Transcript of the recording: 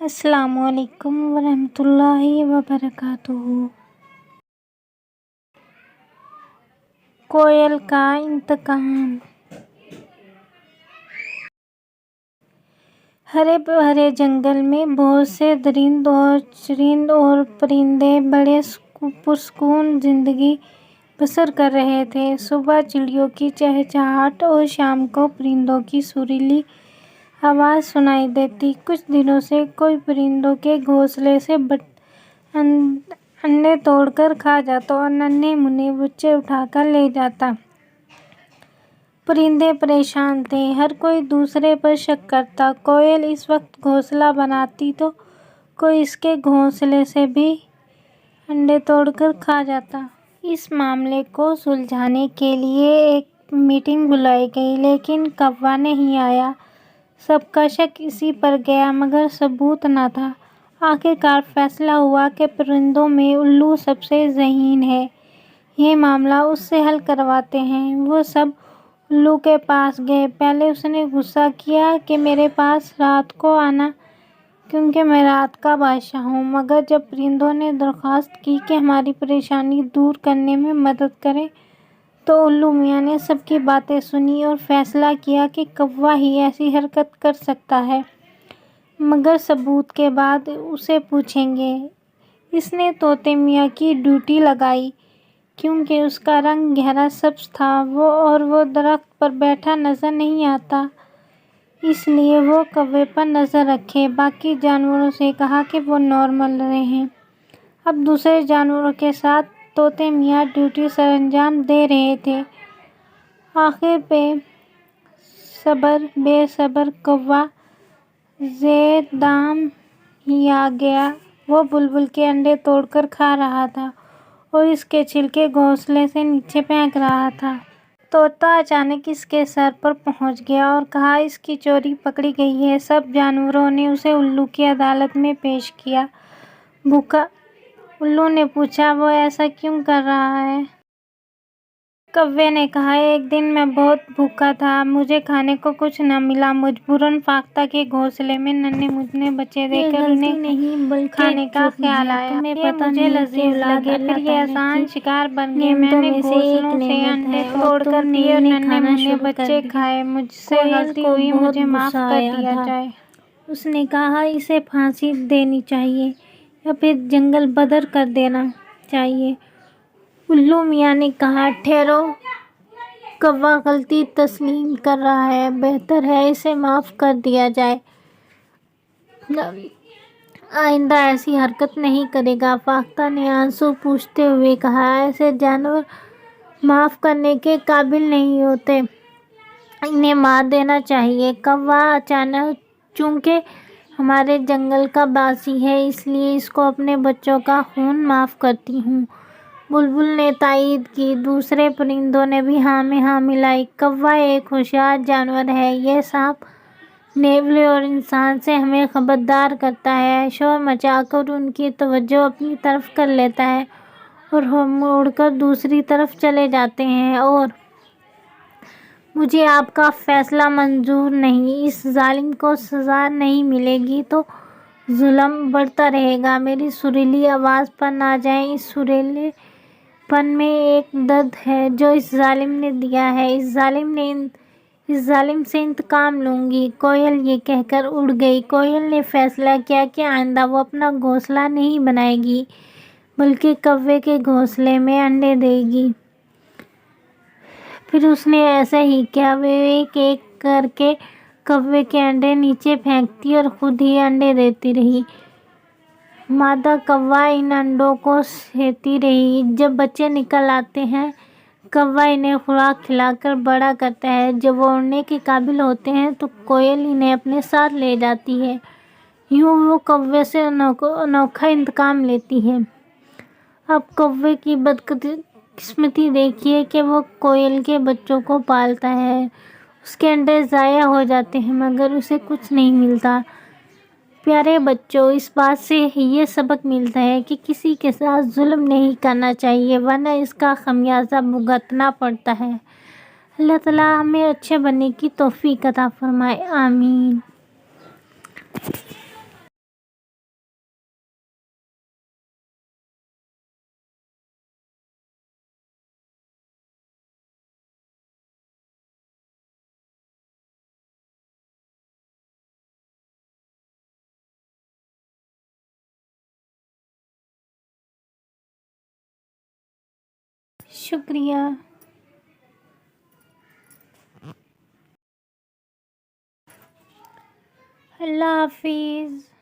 السلام علیکم ورحمۃ اللہ وبرکاتہ۔ کوئل کا انتقام۔ ہرے بھرے جنگل میں بہت سے درند اور چرند اور پرندے بڑے پرسکون زندگی بسر کر رہے تھے۔ صبح چڑیوں کی چہچہاہٹ اور شام کو پرندوں کی سریلی آواز سنائی دیتی۔ کچھ دنوں سے کوئی پرندوں کے گھونسلے سے انڈے توڑ کر کھا جاتا اور ننھے منھے بچے اٹھا کر لے جاتا۔ پرندے پریشان تھے، ہر کوئی دوسرے پر شک کرتا۔ کوئل اس وقت گھونسلہ بناتی تو کوئی اس کے گھونسلے سے بھی انڈے توڑ کر کھا جاتا۔ اس معاملے کو سلجھانے کے لیے ایک میٹنگ بلائی گئی، لیکن کوّا نہیں آیا۔ سب کا شک اسی پر گیا، مگر ثبوت نہ تھا۔ آخرکار فیصلہ ہوا کہ پرندوں میں الو سب سے ذہین ہے، یہ معاملہ اس سے حل کرواتے ہیں۔ وہ سب الو کے پاس گئے۔ پہلے اس نے غصہ کیا کہ میرے پاس رات کو آنا، کیونکہ میں رات کا بادشاہ ہوں، مگر جب پرندوں نے درخواست کی کہ ہماری پریشانی دور کرنے میں مدد کریں تو الو میاں نے سب کی باتیں سنی اور فیصلہ کیا کہ کوّا ہی ایسی حرکت کر سکتا ہے، مگر ثبوت کے بعد اسے پوچھیں گے۔ اس نے طوطے میاں کی ڈیوٹی لگائی، کیونکہ اس کا رنگ گہرا سبز تھا اور وہ درخت پر بیٹھا نظر نہیں آتا، اس لیے وہ کوے پر نظر رکھے۔ باقی جانوروں سے کہا کہ وہ نارمل رہیں۔ اب دوسرے جانوروں کے ساتھ طوطے میاں ڈیوٹی سرانجام دے رہے تھے۔ آخر بے صبر کوّا زیر دام ہی آ گیا۔ وہ بلبل کے انڈے توڑ کر کھا رہا تھا اور اس کے چھلکے گھونسلے سے نیچے پھینک رہا تھا۔ طوطا اچانک اس کے سر پر پہنچ گیا اور کہا، اس کی چوری پکڑی گئی ہے۔ سب جانوروں نے اسے الو کی عدالت میں پیش کیا۔ بھوکا الو نے پوچھا، وہ ایسا کیوں کر رہا ہے؟ کوے نے کہا، ایک دن میں بہت بھوکا تھا، مجھے کھانے کو کچھ نہ ملا، مجبوراً فاختہ کے گھونسلے میں ننھے منھے بچے دیکھ کر انہیں کھانے کا خیال آیا۔ یہ مجھے لذیذ لگے، پھر یہ آسان شکار بن گئے۔ میں نے گھونسلوں سے انڈے توڑ کر دیے اور ننھے منھے بچے کھائے۔ مجھ سے غلطی ہوئی، مجھے معاف کر دیا جائے۔ اس نے کہا، اسے پھانسی دینی چاہیے یا پھر جنگل بدر کر دینا چاہیے۔ الو میاں نے کہا، ٹھہرو، کوّا غلطی تسلیم کر رہا ہے، بہتر ہے اسے معاف کر دیا جائے، آئندہ ایسی حرکت نہیں کرے گا۔ فاختہ نے آنسو پوچھتے ہوئے کہا، ایسے جانور معاف کرنے کے قابل نہیں ہوتے، انہیں مار دینا چاہیے۔ کوّا اچانک، چونکہ ہمارے جنگل کا باسی ہے، اس لیے اس کو اپنے بچوں کا خون معاف کرتی ہوں۔ بلبل نے تائید کی۔ دوسرے پرندوں نے بھی ہاں میں ہاں ملائی۔ کوّا ایک ہوشیار جانور ہے، یہ سانپ، نیولے اور انسان سے ہمیں خبردار کرتا ہے، شور مچا کر ان کی توجہ اپنی طرف کر لیتا ہے اور ہم اڑ کر دوسری طرف چلے جاتے ہیں۔ اور مجھے آپ کا فیصلہ منظور نہیں، اس ظالم کو سزا نہیں ملے گی تو ظلم بڑھتا رہے گا۔ میری سریلی آواز پر نہ جائیں، اس سریلے پن میں ایک درد ہے جو اس ظالم نے دیا ہے، اس ظالم سے انتقام لوں گی۔ کوئل یہ کہہ کر اڑ گئی۔ کوئل نے فیصلہ کیا کہ آئندہ وہ اپنا گھونسلہ نہیں بنائے گی، بلکہ کوے کے گھونسلے میں انڈے دے گی۔ پھر اس نے ایسا ہی کیا۔ وہ ایک ایک کر کے کوے کے انڈے نیچے پھینکتی اور خود ہی انڈے دیتی رہی۔ مادہ کوّا ان انڈوں کو سہتی رہی۔ جب بچے نکل آتے ہیں، کوّا انہیں خوراک کھلا کر بڑا کرتا ہے۔ جب وہ اڑنے کے قابل ہوتے ہیں تو کوئل انہیں اپنے ساتھ لے جاتی ہے۔ یوں وہ کوے سے انوکھا انتقام لیتی ہے۔ اب کوے کی بدقسمتی دیکھیے کہ وہ کوئل کے بچوں کو پالتا ہے، اس کے انڈے ضائع ہو جاتے ہیں، مگر اسے کچھ نہیں ملتا۔ پیارے بچوں، اس بات سے یہ سبق ملتا ہے کہ کسی کے ساتھ ظلم نہیں کرنا چاہیے، ورنہ اس کا خمیازہ بھگتنا پڑتا ہے۔ اللہ تعالیٰ ہمیں اچھے بننے کی توفیق عطا فرمائے، آمین۔ شکریہ۔ اللہ حافظ۔